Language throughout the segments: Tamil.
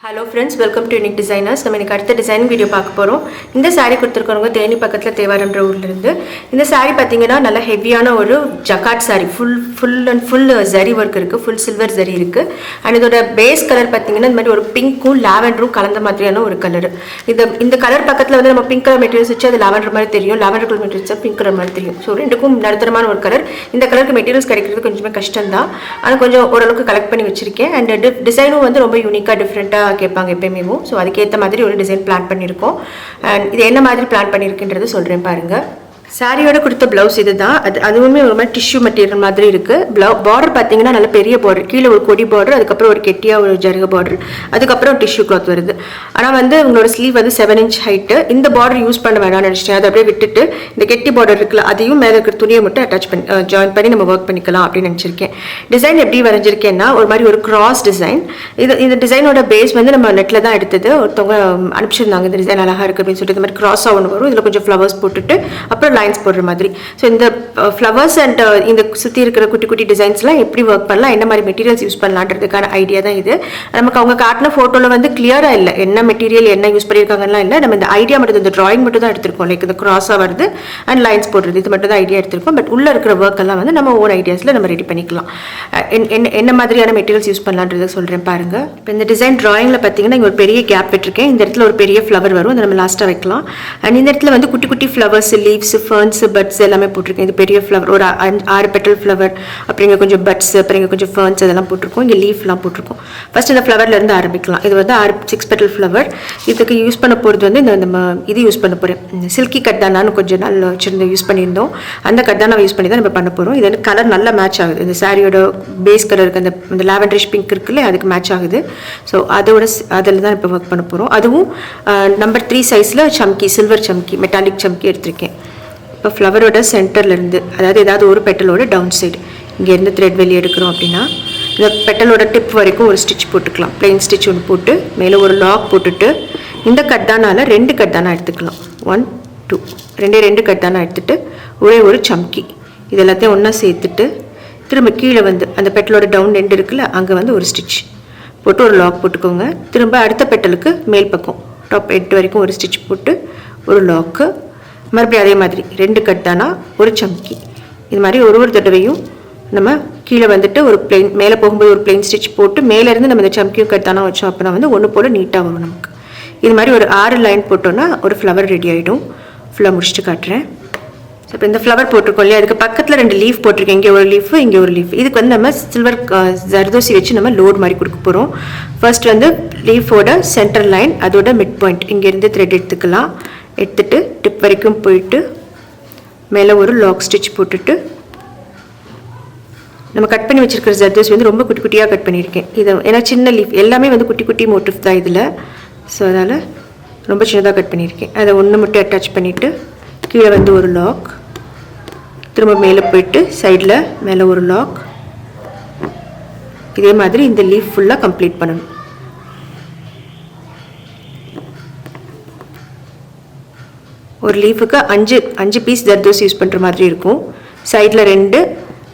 Hello friends, welcome to Unique Designers. நம்ம இன்னைக்கு அடுத்த டிசைனிங் வீடியோ பார்க்க போறோம். இந்த saree கொடுத்திருக்கவங்க தேனி பக்கத்துல தேவாரம்ன்ற ஊர்ல இருந்து. இந்த saree பாத்தீங்கன்னா நல்ல ஹெவியான ஒரு jacquard saree, full zari work இருக்கு, full silver zari இருக்கு. and இதோட பேஸ் கலர் பாத்தீங்கன்னா இந்த மாதிரி ஒரு பிங்க்கும் லாவெண்டரும் கலந்த மாதிரியான ஒரு கலர். இந்த கலர் பக்கத்துல வந்து நம்ம பிங்க் கலர் மெட்டீரியல்ஸ் வச்சு அது லாவெண்டர் மாதிரி தெரியும், lavender colour materials pink colour மாதிரி தெரியும். ஸோ ரெண்டுக்கும் நடுத்தரமான ஒரு கலர். இந்த கலருக்கு மெட்டீரியல்ஸ் கிடைக்கிறது கொஞ்சமே கஷ்டம் தான், ஆனால் கொஞ்சம் ஓரளவுக்கு கலெக்ட் பண்ணி வச்சிருக்கேன். அண்ட் டிசைனும் வந்து ரொம்ப யூனிக்காக டிஃப்ரெண்ட்டாக கேட்பாங்க எப்பயுமே. ஸோ அதுக்கேற்ற மாதிரி ஒரு டிசைன் பிளான் பண்ணியிருக்கோம். அண்ட் இது என்ன மாதிரி பிளான் பண்ணியிருக்குன்றது சொல்கிறேன் பாருங்கள். சாரியோட கொடுத்த ப்ளவுஸ் இது தான். அதுவுமே ஒரு மாதிரி டிஷ்யூ மெட்டீரியல் மாதிரி இருக்குது. பார்டர் பார்த்தீங்கன்னா நல்ல பெரிய பார்டர், கீழே ஒரு கொடி பார்டர், அதுக்கப்புறம் ஒரு கெட்டியாக ஒரு ஜருக பார்டர், அதுக்கப்புறம் டிஷ்யூ கிளாத் வருது. ஆனால் வந்து உங்களோட ஸ்லீவ் வந்து 7 inch ஹைட்டு. இந்த பார்டர் யூஸ் பண்ண வேணாம்னு நினச்சிட்டேன். அதை அப்படியே விட்டுட்டு இந்த கெட்டி பார்டர் இருக்குல்ல, அதையும் மேலே இருக்கிற துணியை மட்டும் அட்டாச் பண்ணி ஜாயின் பண்ணி நம்ம ஒர்க் பண்ணிக்கலாம் அப்படின்னு நினச்சிருக்கேன். டிசைன் எப்படி வரைஞ்சிருக்கேன்னா ஒரு மாதிரி ஒரு கிராஸ் டிசைன். இந்த டிசைனோட பேஸ் வந்து நம்ம நெட்டில் தான் எடுத்தது. ஒருத்தவங்க அனுப்பிச்சிருந்தாங்க இந்த டிசைன் அழகாக இருக்குது அப்படின்னு சொல்லிட்டு. இந்த மாதிரி கிராஸாக ஒன்று வரும், இதில் கொஞ்சம் ஃப்ளவர்ஸ் போட்டுட்டு அப்புறம் லைன்ஸ் போடுற மாதிரி. ஸோ இந்த ஃப்ளவர்ஸ் அண்ட் இந்த சுற்றி இருக்கிற குட்டி குட்டி டிசைன்ஸ்லாம் எப்படி ஒர்க் பண்ணலாம், என்ன மாதிரி மெட்டீரியல்ஸ் யூஸ் பண்ணலான்றதுக்கான ஐடியா தான் இது. நமக்கு அவங்க காட்டின ஃபோட்டோவில் வந்து கிளியராக இல்லை என்ன மெட்டீரியல் என்ன யூஸ் பண்ணியிருக்காங்கலாம் இல்லை. நம்ம இந்த ஐடியா மட்டும், இந்த ட்ராயிங் மட்டும் தான் எடுத்திருக்கோம். லைக் இந்த கிராஸாக வருது அண்ட் லைன்ஸ் போடுறது, இது மட்டும் தான் ஐடியா எடுத்திருக்கோம். பட் உள்ளே இருக்கிற ஒர்க் எல்லாம் வந்து நம்ம ஓன் ஐடியாஸில் நம்ம ரெடி பண்ணிக்கலாம். என்ன மாதிரியான மெட்டீரியல்ஸ் யூஸ் பண்ணலான்றதை சொல்கிறேன் பாருங்க. இப்போ இந்த டிசைன் ட்ராயிங்கில் பார்த்தீங்கன்னா இங்கே ஒரு பெரிய கேப் விட்டுருக்கேன். இந்த இடத்துல ஒரு பெரிய ஃப்ளவர் வரும், அதை நம்ம லாஸ்ட்டாக வைக்கலாம். அண்ட் இந்த இடத்துல வந்து குட்டி குட்டி ஃப்ளவர்ஸ், லீவ்ஸ், ஃபர்ன்ஸ், பட்ஸ் எல்லாமே போட்டிருக்கேன். இது பெரிய ஃப்ளவர், ஒரு 6 பெட்டல் ஃப்ளவர், அப்புறம் இங்கே கொஞ்சம் பட்ஸ், அப்புறம் இங்கே கொஞ்சம் ஃபர்ன்ஸ் அதெல்லாம் போட்டிருக்கோம். இங்கே லீஃப்லாம் போட்டிருக்கோம். ஃபர்ஸ்ட் இந்த ஃப்ளவர்லேருந்து ஆரம்பிக்கலாம். இது வந்து 6 பெட்டல் ஃப்ளவர். இதுக்கு யூஸ் பண்ண போகிறது வந்து இந்த இது யூஸ் பண்ண போகிறேன். சில்கி கட்டானான்னு கொஞ்சம் நாள் வச்சுருந்து யூஸ் பண்ணியிருந்தோம். அந்த கட்டானா யூஸ் பண்ணி தான் நம்ம பண்ண போகிறோம். இது வந்து கலர் நல்லா மேட்ச் ஆகுது. இந்த சாரியோட பேஸ் கலருக்கு அந்த லாவெண்டரிஷ் பிங்க் இருக்குல்ல, அதுக்கு மேட்ச் ஆகுது. ஸோ அதில் தான் இப்போ ஒர்க் பண்ண போகிறோம். அதுவும் நம்பர் 3 சைஸில் சம்கி, சில்வர் சம்கி, மெட்டாலிக் சம்கி எடுத்திருக்கேன். இப்போ ஃப்ளவரோட சென்டர்லேருந்து, அதாவது ஏதாவது ஒரு பெட்டலோட டவுன் சைடு இங்கேருந்து த்ரெட் வெளியே எடுக்கிறோம் அப்படின்னா இந்த பெட்டலோட டிப் வரைக்கும் ஒரு ஸ்டிச் போட்டுக்கலாம். பிளெயின் ஸ்டிச் ஒன்று போட்டு மேலே ஒரு லாக் போட்டுட்டு இந்த கட்டானால் 2 கட்டானா எடுத்துக்கலாம். 1 2 2 கட்டானா எடுத்துட்டு ஒரே ஒரு சம்கி இது எல்லாத்தையும் ஒன்றா சேர்த்துட்டு திரும்ப கீழே வந்து அந்த பெட்டலோட டவுன் எண்டு இருக்குல்ல, அங்கே வந்து ஒரு ஸ்டிச் போட்டு ஒரு லாக் போட்டுக்கோங்க. திரும்ப அடுத்த பெட்டலுக்கு மேல் பக்கம் டாப் எட்டு வரைக்கும் ஒரு ஸ்டிச் போட்டு ஒரு லாக்கு, மறுபடியும் அதே மாதிரி 2 கட்டானா ஒரு சம்கி. இது மாதிரி ஒரு தடவையும் நம்ம கீழே வந்துட்டு ஒரு பிளெயின், மேலே போகும்போது ஒரு பிளெயின் ஸ்டிச் போட்டு மேலேருந்து நம்ம இந்த சம்கியும் கட்டானா வச்சோம் அப்படின்னா வந்து ஒன்று போல் நீட்டாக வரும் நமக்கு. இது மாதிரி ஒரு 6 லைன் போட்டோன்னா ஒரு ஃப்ளவர் ரெடி ஆகிடும். ஃபுல்லாக முடிச்சுட்டு காட்டுறேன். ஸோ இப்போ இந்த ஃப்ளவர் போட்டிருக்கோம் இல்லையா, அதுக்கு பக்கத்தில் 2 லீஃப் போட்டிருக்கேன். இங்கே ஒரு லீஃப், இங்கே ஒரு லீஃப். இதுக்கு வந்து நம்ம சில்வர் ஜர்தோசி வச்சு நம்ம லோட் மாதிரி கொடுக்க போகிறோம். ஃபர்ஸ்ட் வந்து லீஃபோட சென்டர் லைன், அதோட மிட் பாயிண்ட் இங்கேருந்து த்ரெட் எடுத்துக்கலாம். எடுத்துட்டு டிப் வரைக்கும் போயிட்டு மேலே ஒரு லாக் ஸ்டிச் போட்டுட்டு நம்ம கட் பண்ணி வச்சிருக்கிற ஜர்தோசி வந்து ரொம்ப குட்டி குட்டியாக கட் பண்ணியிருக்கேன். இது ஏன்னா சின்ன லீஃப் எல்லாமே வந்து குட்டி குட்டி மோட்டிவ் தான் இதில். ஸோ அதனால் ரொம்ப சின்னதாக கட் பண்ணியிருக்கேன். அதை ஒன்று மட்டும் அட்டாச் பண்ணிவிட்டு கீழே வந்து ஒரு லாக், திரும்ப மேலே போயிட்டு சைடில் மேலே ஒரு லாக். இதே மாதிரி இந்த லீஃப் ஃபுல்லாக கம்ப்ளீட் பண்ணணும். ஒரு லீஃபுக்கு 5 பீஸ் ஜர்தோசி யூஸ் பண்ணுற மாதிரி இருக்கும். சைடில் 2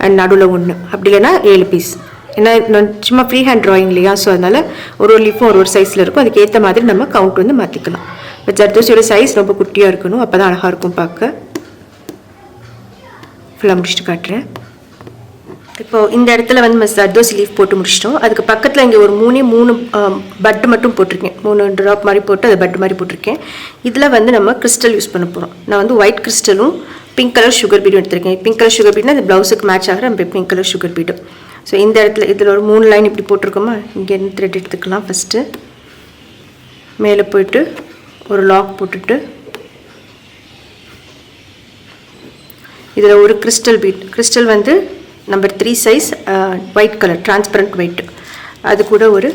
அண்ட் நடுவில் 1, அப்படி இல்லைன்னா 7 பீஸ். ஏன்னா நான் சும்மா ஃப்ரீ ஹேண்ட் ட்ராயிங் இல்லையா, ஸோ அதனால் ஒரு லீஃபும் ஒரு சைஸில் இருக்கும். அதுக்கேற்ற மாதிரி நம்ம கவுண்ட் வந்து மாற்றிக்கலாம். இப்போ ஜர்தோசியோட சைஸ் ரொம்ப குட்டியாக இருக்கணும், அப்போ தான் அழகாக இருக்கும் பார்க்க. ஃபுல்லாக முடிச்சுட்டு காட்டுறேன். இப்போது இந்த இடத்துல வந்து நம்ம ஜர்தோசி லீஃப் போட்டு முடிச்சிட்டோம். அதுக்கு பக்கத்தில் இங்கே ஒரு 3 பட்டு மட்டும் போட்டிருக்கேன். 3 ட்ராப் மாதிரி போட்டு அது பட்டு மாதிரி போட்டிருக்கேன். இதில் வந்து நம்ம கிறிஸ்டல் யூஸ் பண்ண போகிறோம். நான் வந்து ஒயிட் கிறிஸ்டலும் பிங்க் கலர் சுகர் பீடும் எடுத்திருக்கேன். பிங்க் கலர் சுகர் பீட்னா இந்த ப்ளவுஸுக்கு மேட்ச் ஆகிற நம்ம பிங்க் கலர் சுகர் பீடும். ஸோ இந்த இடத்துல இதில் ஒரு 3 லைன் இப்படி போட்டிருக்கோமா, இங்கேருந்து த்ரெட் எடுத்துக்கலாம். ஃபஸ்ட்டு மேலே போயிட்டு ஒரு லாக் போட்டுட்டு இதில் ஒரு கிறிஸ்டல் பீட், கிறிஸ்டல் வந்து number 3 size white colour transparent white, அது கூட ஒரு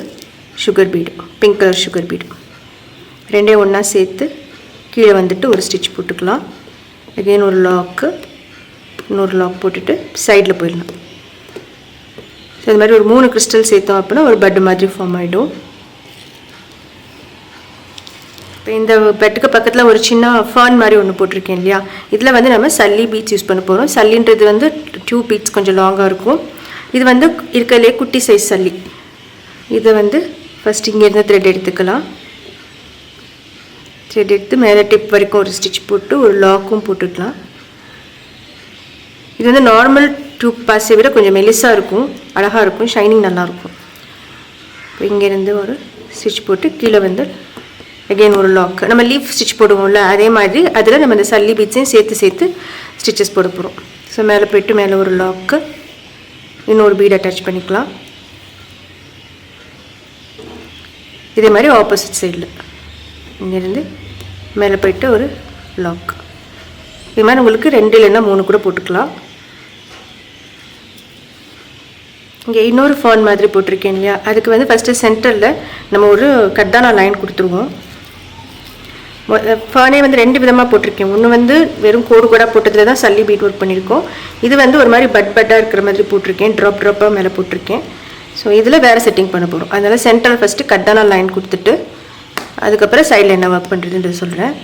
sugar bead, pink colour sugar bead, 2 ஒன்றா சேர்த்து கீழே வந்துட்டு ஒரு ஸ்டிச் போட்டுக்கலாம். அகெயின் ஒரு லாக்கு, இன்னொரு லாக் போட்டுட்டு சைடில் போயிடலாம். ஸோ இது மாதிரி ஒரு 3 கிறிஸ்டல் சேர்த்தோம் அப்படின்னா ஒரு பட்டு மாதிரி ஃபார்ம் ஆகிடும். இப்போ இந்த பெட்டுக்கு பக்கத்தில் ஒரு சின்ன ஃபர்ன் மாதிரி ஒன்று போட்டிருக்கேன் இல்லையா, இதில் வந்து நம்ம சல்லி பீட்ஸ் யூஸ் பண்ண போகிறோம். சல்லின்றது வந்து 2 பீட்ஸ் கொஞ்சம் லாங்காக இருக்கும். இது வந்து இருக்கிறதுலே குட்டி சைஸ் சல்லி. இதை வந்து ஃபஸ்ட் இங்கேருந்து த்ரெட் எடுத்துக்கலாம். த்ரெட் எடுத்து மேலே டிப் வரைக்கும் ஒரு ஸ்டிச் போட்டு ஒரு லாக்கும் போட்டுக்கலாம். இது வந்து நார்மல் டியூப் பாஸை விட கொஞ்சம் மெலிசாக இருக்கும், அழகாக இருக்கும், ஷைனிங் நல்லாயிருக்கும். இப்போ இங்கேருந்து ஒரு ஸ்டிச் போட்டு கீழே வந்து அகெயின் ஒரு லாக். நம்ம லீஃப் ஸ்டிச் போடுவோம்ல அதே மாதிரி அதில் நம்ம இந்த சல்லி பீட்ஸையும் சேர்த்து ஸ்டிச்சஸ் போட போகிறோம். ஸோ மேலே போய்ட்டு மேலே ஒரு லாக்கு, இன்னொரு பீட் அட்டாச் பண்ணிக்கலாம். இதே மாதிரி ஆப்போசிட் சைடில் இங்கேருந்து மேலே போய்ட்டு ஒரு லாக். இது மாதிரி உங்களுக்கு 2 இல்லைன்னா 3 கூட போட்டுக்கலாம். இங்கே இன்னொரு ஃபர்ன் மாதிரி போட்டிருக்கேன் இல்லையா, அதுக்கு வந்து ஃபஸ்ட்டு சென்டரில் நம்ம ஒரு கர்தானா லைன் கொடுத்துருவோம். ஃபர்னே வந்து 2 விதமாக போட்டிருக்கேன். ஒன்று வந்து வெறும் கோடு கூட போட்டதில் தான் சல்லி பீட் ஒர்க் பண்ணியிருக்கோம். இது வந்து ஒரு மாதிரி பட்டாக இருக்கிற மாதிரி போட்டிருக்கேன், ட்ராப்பாக மேலே போட்டிருக்கேன். ஸோ இதில் வேறு செட்டிங் பண்ண போகிறோம். அதனால் சென்டரில் ஃபஸ்ட்டு கர்தானா லைன் கொடுத்துட்டு அதுக்கப்புறம் சைடில் என்ன ஒர்க் பண்ணுறதுன்றது சொல்கிறேன்.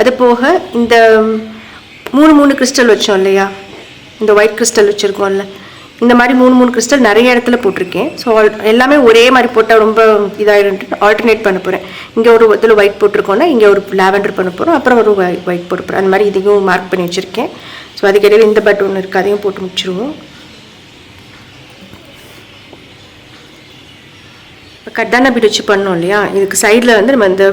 அது போக இந்த 3 கிறிஸ்டல் வச்சோம் இல்லையா, இந்த ஒயிட் கிறிஸ்டல் வச்சுருக்கோம்ல, இந்த மாதிரி 3 கிறிஸ்டல் நிறைய இடத்துல போட்டிருக்கேன். ஸோ எல்லாமே ஒரே மாதிரி போட்டால் ரொம்ப இதாகிடும்ட்டு ஆல்டர்னேட் பண்ண போகிறேன். இங்கே ஒரு இதில் ஒயிட் போட்டிருக்கோன்னா இங்கே ஒரு லாவெண்டர் பண்ண போகிறோம், அப்புறம் ஒரு ஒயிட் போட்டு போகிறோம். அந்த மாதிரி இதையும் மார்க் பண்ணி வச்சுருக்கேன். ஸோ அதுக்கிடையில் இந்த பட் ஒன்று இருக்குது, அதையும் போட்டு முடிச்சிடுவோம். இப்போ கர்தானா பீட் வச்சு பண்ணோம் இல்லையா, இதுக்கு சைடில் வந்து நம்ம இந்த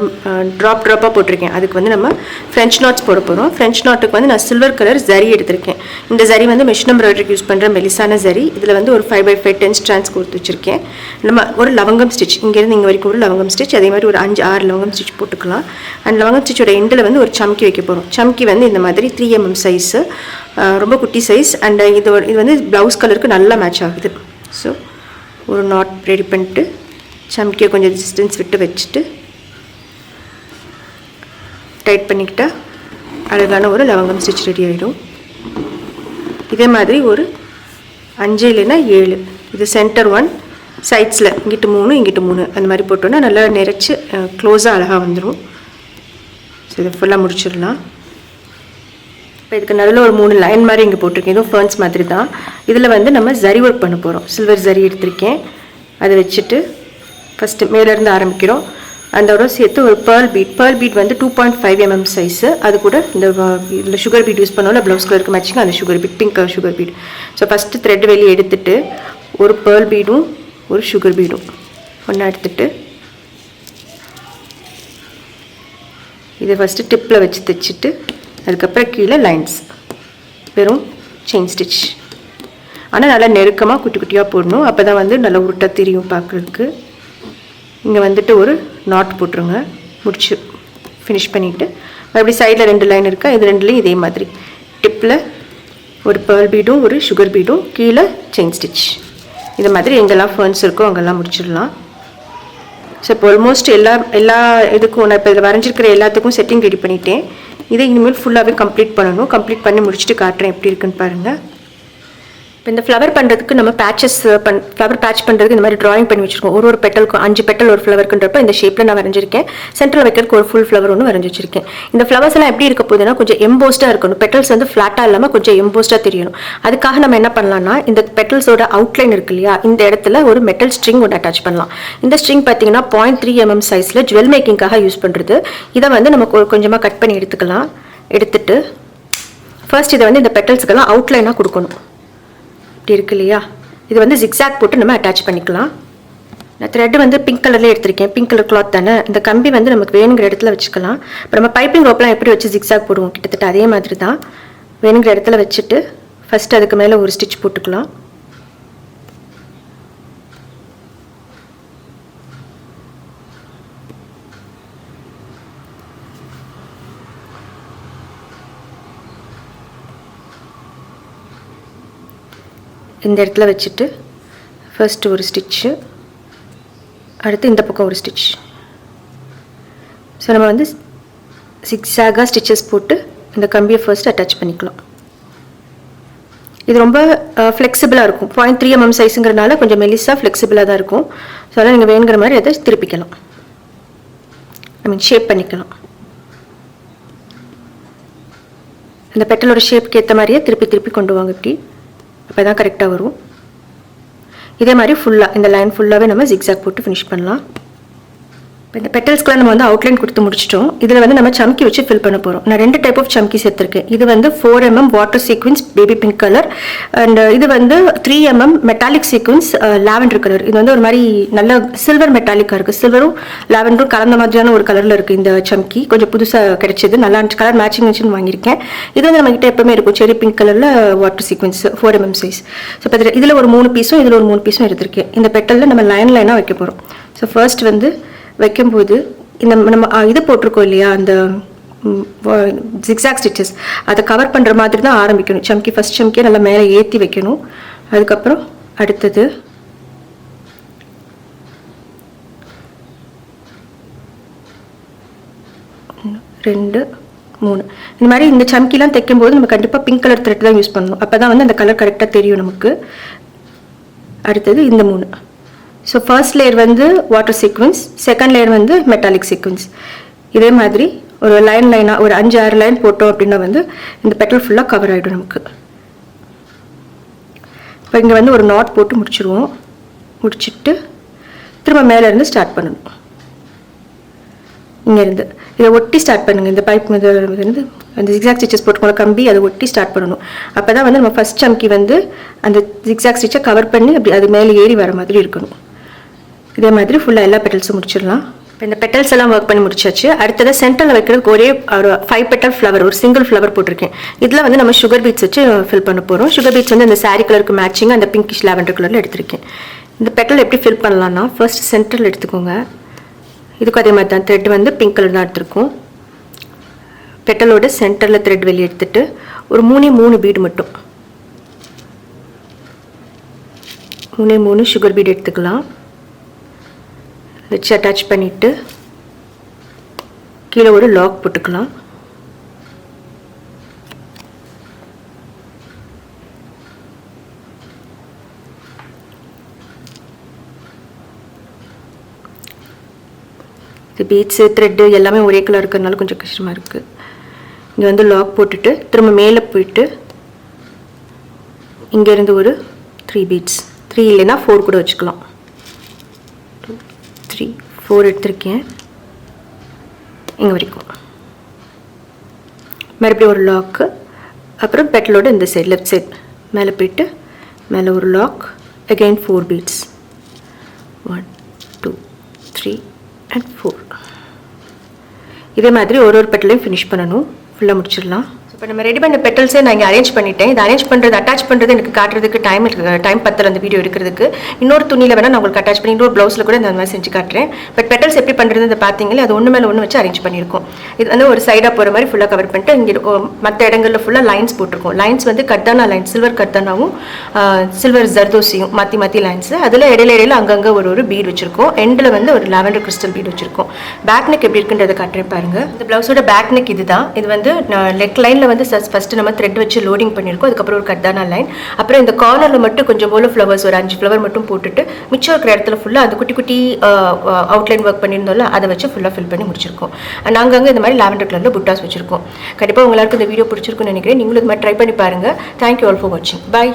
ட்ராப்பாக போட்டிருக்கேன். அதுக்கு வந்து நம்ம ஃப்ரெஞ்ச் நாட்ஸ் போட போகிறோம். ஃப்ரெஞ்ச் நாட்டுக்கு வந்து நான் சில்வர் கலர் ஜரி எடுத்திருக்கேன். இந்த ஜரி வந்து மிஷின் எம்ப்ராய்டரிக்கு யூஸ் பண்ணுற மெலிசான ஜரி. இதில் வந்து ஒரு 5x5 10 ஸ்ட்ராண்ட்ஸ் கொடுத்து வச்சுருக்கேன். நம்ம ஒரு லவங்கம் ஸ்டிச், இங்கேருந்து இங்கே வரைக்கும் ஒரு லவங்கம் ஸ்டிச், அதே மாதிரி ஒரு 5-6 லவங்கம் ஸ்டிச் போட்டுக்கலாம். அண்ட் லவங்கம் ஸ்டிச்சோட எண்டில் வந்து ஒரு சம்கி வைக்க போகிறோம். சம்கி வந்து இந்த மாதிரி 3mm சைஸு, ரொம்ப குட்டி சைஸ். அண்ட் இது வந்து ப்ளவுஸ் கலருக்கு நல்லா மேட்ச் ஆகுது. ஸோ ஒரு நாட் ரெடி பண்ணிட்டு சம்கியை கொஞ்சம் டிஸ்டன்ஸ் விட்டு வச்சுட்டு டைட் பண்ணிக்கிட்டால் அழகான ஒரு லவங்கம் ஸ்டிச் ரெடி ஆகிடும். இதே மாதிரி ஒரு 5 இல்லைன்னா 7, இது சென்டர் 1, சைட்ஸில் இங்கிட்டு 3 இங்கிட்டு 3 அந்த மாதிரி போட்டோன்னா நல்லா நிறைச்சி க்ளோஸாக அழகாக வந்துடும். ஸோ இதை ஃபுல்லாக முடிச்சிடலாம். இப்போ இதுக்கு நடுவில் ஒரு 3 லைன் மாதிரி இங்கே போட்டிருக்கேன், இதுவும் ஃபர்ன்ஸ் மாதிரி தான். இதில் வந்து நம்ம ஜரி ஒர்க் பண்ண போகிறோம். சில்வர் ஜரி எடுத்திருக்கேன், அதை வச்சுட்டு ஃபஸ்ட்டு மேலேருந்து ஆரம்பிக்கிறோம். அதோட சேர்த்து ஒரு பேர்ல் பீட் வந்து 2.5mm சைஸு. அது கூட இந்த சுகர் பீட் யூஸ் பண்ணோம்ல ப்ளவுஸ் கலருக்கு மேட்சிங், அந்த sugar beat pink colour sugar beat. So first thread வெளியே எடுத்துட்டு ஒரு பேர்ல் பீடும் ஒரு சுகர் பீடும் ஒன்றா எடுத்துட்டு இதை ஃபஸ்ட்டு டிப்பில் வச்சு தைச்சிட்டு அதுக்கப்புறம் கீழே லைன்ஸ் வெறும் செயின் ஸ்டிச். ஆனால் நல்லா நெருக்கமாக குட்டி குட்டியாக போடணும், அப்போ தான் வந்து நல்லா உருட்டாக தெரியும் பார்க்குறதுக்கு. இங்கே வந்துட்டு ஒரு நாட் போட்டுருங்க, முடிச்சு ஃபினிஷ் பண்ணிவிட்டு மறுபடியும் சைடில் 2 லைன் இருக்கா, இது 2லேயும் இதே மாதிரி டிப்பில் ஒரு பேர்ல் பீடும் ஒரு சுகர் பீடும் கீழே செயின் ஸ்டிச். இது மாதிரி எங்கெல்லாம் ஃபர்ன்ஸ் இருக்கோ அங்கெல்லாம் முடிச்சிடலாம். ஸோ இப்போ ஆல்மோஸ்ட் எல்லா இதுக்கும் நான் இப்போ இதில் வரைஞ்சிருக்கிற எல்லாத்துக்கும் செட்டிங் ரெடி பண்ணிட்டேன். இதை இனிமேல் ஃபுல்லாகவே கம்ப்ளீட் பண்ணணும். கம்ப்ளீட் பண்ணி முடிச்சுட்டு காட்டுறேன் எப்படி இருக்குன்னு பாருங்கள். இப்போ இந்த ஃப்ளவர் பண்ணுறதுக்கு நம்ம ஃப்ளவர் பேட்ச் பண்ணுறதுக்கு இந்த மாதிரி ட்ராயிங் பண்ணி வச்சுருக்கோம். ஒரு பெட்டலுக்கும் 5 பெட்டல் ஒரு ஃப்ளவருக்குன்றப்ப இந்த ஷேப்பில் நான் வரைஞ்சிருக்கேன். சென்டரில் வைக்கிறதுக்கு ஒரு ஃபுல் ஃப்ளவர் ஒன்று வரைஞ்சி வச்சிருக்கேன். இந்த ஃப்ளவர்ஸ் எல்லாம் எப்படி இருக்க போகுதுன்னா கொஞ்சம் எம்போஸ்டாக இருக்கணும். பெட்டல்ஸ் வந்து ஃப்ளாட்டாக இல்லாமல் கொஞ்சம் எம்போஸ்டாக தெரியணும். அதுக்காக நம்ம என்ன பண்ணலாம்னா இந்த பெட்டல்ஸோட அவுட்லைன் இருக்கு இல்லையா, இந்த இடத்துல ஒரு மெட்டல் ஸ்ட்ரிங் ஒன்று அட்டாச் பண்ணலாம். இந்த ஸ்ட்ரிங் பார்த்தீங்கன்னா 0.3mm சைஸில் ஜுவல் மேக்கிங்காக யூஸ் பண்ணுறது. இதை வந்து நம்ம கொஞ்சமாக கட் பண்ணி எடுத்துக்கலாம். எடுத்துட்டு ஃபர்ஸ்ட் இதை வந்து இந்த பெட்டல்ஸுக்கெல்லாம் அவுட்லைனாக கொடுக்கணும். இப்படி இருக்கு இல்லையா, இது வந்து ஜிக்ஸாக் போட்டு நம்ம அட்டாச் பண்ணிக்கலாம். நான் த்ரெட் வந்து பிங்க் கலர்லேயே எடுத்திருக்கேன், பிங்க் கலர் கிளாத் தானே. இந்த கம்பி வந்து நமக்கு வேணுங்கிற இடத்துல வச்சுக்கலாம். இப்போ நம்ம பைப்பிங் ரோப்லாம் எப்படி வச்சு ஜிக்ஸாக் போடுவோம் கிட்டத்தட்ட அதே மாதிரி தான். வேணுங்கிற இடத்துல வச்சுட்டு ஃபஸ்ட்டு அதுக்கு மேலே ஒரு ஸ்டிச் போட்டுக்கலாம். இந்த இடத்துல வச்சுட்டு ஃபர்ஸ்ட் ஒரு ஸ்டிச்சு, அடுத்து இந்த பக்கம் ஒரு ஸ்டிச். ஸோ நம்ம வந்து சிக்ஸாகாக ஸ்டிச்சஸ் போட்டு இந்த கம்பியை ஃபர்ஸ்ட் அட்டாச் பண்ணிக்கலாம். இது ரொம்ப ஃப்ளெக்சிபிளாக இருக்கும். 0.3mm சைஸுங்கிறதுனால கொஞ்சம் மெலிஸாக ஃப்ளெக்சிபிளாக தான் இருக்கும். ஸோ அதனால் நீங்கள் வேணுங்கிற மாதிரி அதை திருப்பிக்கலாம், ஷேப் பண்ணிக்கலாம். அந்த பெட்டலோட ஷேப்புக்கு ஏற்ற மாதிரியே திருப்பி கொண்டு வாங்க இப்படி, அப்போ தான் கரெக்டாக வரும். இதே மாதிரி ஃபுல்லாக இந்த லைன் ஃபுல்லாகவே நம்ம ஜிக்ஸாக் போட்டு ஃபினிஷ் பண்ணலாம். இப்போ இந்த பெட்டல்ஸ்க்குலாம் நம்ம வந்து அவுட்லைன் கொடுத்து முடிச்சிட்டோம். இதில் வந்து நம்ம சம்கி வச்சு ஃபில் பண்ண போகிறோம். நான் 2 டைப் ஆஃப் சம்கி சேர்த்துருக்கேன். இது வந்து 4 mm water sequence baby pink colour and இது வந்து 3 mm metallic sequence lavender colour. இது வந்து ஒரு மாதிரி நல்ல சில்வர் மெட்டாலிக்காக இருக்குது. சில்வரும் லாவெண்டரும் கலந்த மாதிரியான ஒரு கலரில் இருக்குது இந்த சம்கி. கொஞ்சம் புதுசாக கிடைச்சிது, நல்லா கலர் மேட்சிங் வச்சுன்னு வாங்கியிருக்கேன். இது வந்து நம்மகிட்ட எப்பவுமே இருக்கும் செரி பிங்க் கலரில் water sequence 4 mm size. So இப்போ இதில் ஒரு 3 பீஸும் இதில் ஒரு 3 பீஸும் எடுத்திருக்கேன். இந்த பெட்டலில் நம்ம லைனாக வைக்க போகிறோம். ஸோ ஃபர்ஸ்ட் வந்து வைக்கும்போது இந்த நம்ம இது போட்டிருக்கோம் இல்லையா, அந்த ஜிக்ஸாக் ஸ்டிச்சஸ் அதை கவர் பண்ணுற மாதிரி தான் ஆரம்பிக்கணும். சம்கி ஃபர்ஸ்ட் சம்கியை நல்லா மேலே ஏற்றி வைக்கணும். அதுக்கப்புறம் அடுத்தது ரெண்டு 3 இந்த மாதிரி இந்த சம்கிலாம் தைக்கும்போது நம்ம கண்டிப்பாக பிங்க் கலர் த்ரெட் தான் யூஸ் பண்ணணும். அப்போ தான் வந்து அந்த கலர் கரெக்டாக தெரியும் நமக்கு. அடுத்தது இந்த 3. ஸோ ஃபர்ஸ்ட் லேயர் வந்து வாட்டர் சீக்வன்ஸ், செகண்ட் லேயர் வந்து மெட்டாலிக் சீக்வன்ஸ். இதே மாதிரி ஒரு லைனாக ஒரு 5-6 லைன் போட்டோம் அப்படின்னா வந்து இந்த பெட்டல் ஃபுல்லாக கவர் ஆகிடும் நமக்கு. இப்போ இங்கே வந்து ஒரு நாட் போட்டு முடிச்சுருவோம். முடிச்சுட்டு திரும்ப மேலேருந்து ஸ்டார்ட் பண்ணணும். இங்கேருந்து இதை ஒட்டி ஸ்டார்ட் பண்ணுங்கள். இந்த பைப் வந்து அந்த ஜிக்ஸாக் ஸ்டிச்சஸ் போட்டுக்கோங்க கம்பி, அதை ஒட்டி ஸ்டார்ட் பண்ணணும். அப்போ தான் வந்து நம்ம ஃபஸ்ட் சம்கி வந்து அந்த ஜிக்ஸாக் ஸ்டிச்சை கவர் பண்ணி அப்படி அது மேலே ஏறி வர மாதிரி இருக்கணும். இதே மாதிரி ஃபுல்லாக எல்லா பெட்டல்ஸும் முடிச்சிடலாம். இப்போ இந்த பெட்டல்ஸ் எல்லாம் ஒர்க் பண்ணி முடிச்சாச்சு. அடுத்தது சென்டரில் வைக்கிறதுக்கு ஒரே ஒரு 5 பெட்டல் ஃப்ளவர், ஒரு சிங்கிள் ஃப்ளவர் போட்டிருக்கேன். இதில் வந்து நம்ம சுகர் பீட்ஸ் வச்சு ஃபில் பண்ண போகிறோம். சுகர் பீட்ஸ் வந்து அந்த சாரீ கலருக்கு மேட்சிங் அந்த பிங்கிஷ் லாவெண்டர் கலரில் எடுத்திருக்கேன். இந்த பெட்டல் எப்படி ஃபில் பண்ணலாம்னா ஃபர்ஸ்ட் சென்டரில் எடுத்துக்கோங்க. இதுக்கும் அதே மாதிரி தான் த்ரெட் வந்து பிங்க் கலர் தான் எடுத்துருக்கோம். பெட்டலோட சென்டரில் த்ரெட் வெளியே எடுத்துட்டு ஒரு 3 பீடு மட்டும் 3 சுகர் பீடு எடுத்துக்கலாம். வச்சு அட்டாச் பண்ணிவிட்டு கீழே ஒரு லாக் போட்டுக்கலாம். இது பீட்ஸு த்ரெட்டு எல்லாமே ஒரே கலர் இருக்கிறதுனால கொஞ்சம் கஷ்டமாக இருக்குது. இங்கே வந்து லாக் போட்டுட்டு திரும்ப மேலே போயிட்டு இங்கேருந்து ஒரு 3 பீட்ஸ், 3 இல்லைன்னா 4 கூட வச்சுக்கலாம். 4 எடுத்திருக்கேன் இங்கே வரைக்கும். மறுபடியும் ஒரு லாக்கு, அப்புறம் பெட்டலோட இந்த சைட் லெஃப்ட் சைட் மேலே போயிட்டு மேலே ஒரு லாக், அகெயின் 4 பீட்ஸ் 1 2 3 and 4. இதே மாதிரி ஒரு பெட்டலையும் ஃபினிஷ் பண்ணணும். ஃபுல்லாக முடிச்சிடலாம். இப்போ நம்ம ரெடி பண்ண பெட்டல்ஸே நான் இங்கே அரேஞ்ச் பண்ணிட்டேன். இது அரேஞ்ச் பண்ணுறது அட்டாச் பண்ணுறது எனக்கு காட்டுறதுக்கு டைம் பத்தல அந்த வீடியோ எடுக்கிறதுக்கு. இன்னொரு துணியில் வேணால் நான் உங்களுக்கு அட்டாச் பண்ணி இன்னொரு ப்ளவுஸில் கூட இந்த மாதிரி செஞ்சு காட்டுறேன். பட் பெட்டல்ஸ் எப்படி பண்ணுறது அதை பார்த்தீங்களே, அது ஒன்று மேலே ஒன்று வச்சு அரேஞ்ச் பண்ணியிருக்கோம். இது வந்து ஒரு சைடாக போகிற மாதிரி ஃபுல்லாக கவர் பண்ணிட்டு இங்கே மற்ற இடங்களில் ஃபுல்லாக லைன்ஸ் போட்டிருக்கோம். லைன்ஸ் வந்து கர்தானா லைன்ஸ், சில்வர் கர்தானாவும் சில்வர் ஜர்தோசியும் மாற்றி லைன்ஸ். அதில் இடையில அங்கங்கே ஒரு பீட் வச்சிருக்கோம். எண்டில் வந்து ஒரு லாவெண்டர் கிறிஸ்டல் பீட் வச்சிருக்கோம். பேக் நெக் எப்படி இருக்குன்றதை காட்டுறேன் பாருங்கள். இந்த ப்ளவுஸோட பேக் நெக் இதுதான். இது வந்து லெக் லைனில் வந்து ஃபஸ்ட்டு நம்ம த்ரெட் வச்சு லோடிங் பண்ணியிருக்கோம். அதுக்கப்புறம் ஒரு கர்தானா லைன், அப்புறம் இந்த கார்னரில் மட்டும் கொஞ்சம் போல ஃப்ளவர்ஸ் ஒரு 5 ஃப்ளவர் மட்டும் போட்டுட்டு மிச்சம் இருக்கிற இடத்துல ஃபுல்லாக அந்த குட்டி அவுட்லைன் ஒர்க் பண்ணியிருந்தோம்ல அதை வச்சு ஃபுல்லாக ஃபில் பண்ணி முடிச்சிருக்கோம். நாங்கள் அங்கே இந்த மாதிரி லாவெண்டர் கலரில் புட்டாஸ் வச்சிருக்கோம். கண்டிப்பாக உங்களுக்கு இந்த வீடியோ பிடிச்சிருக்குன்னு நினைக்கிறேன். நீங்களும் இது மாதிரி ட்ரை பண்ணி பாருங்கள். தேங்க்யூ ஆல் ஃபார் வாட்சிங். பை.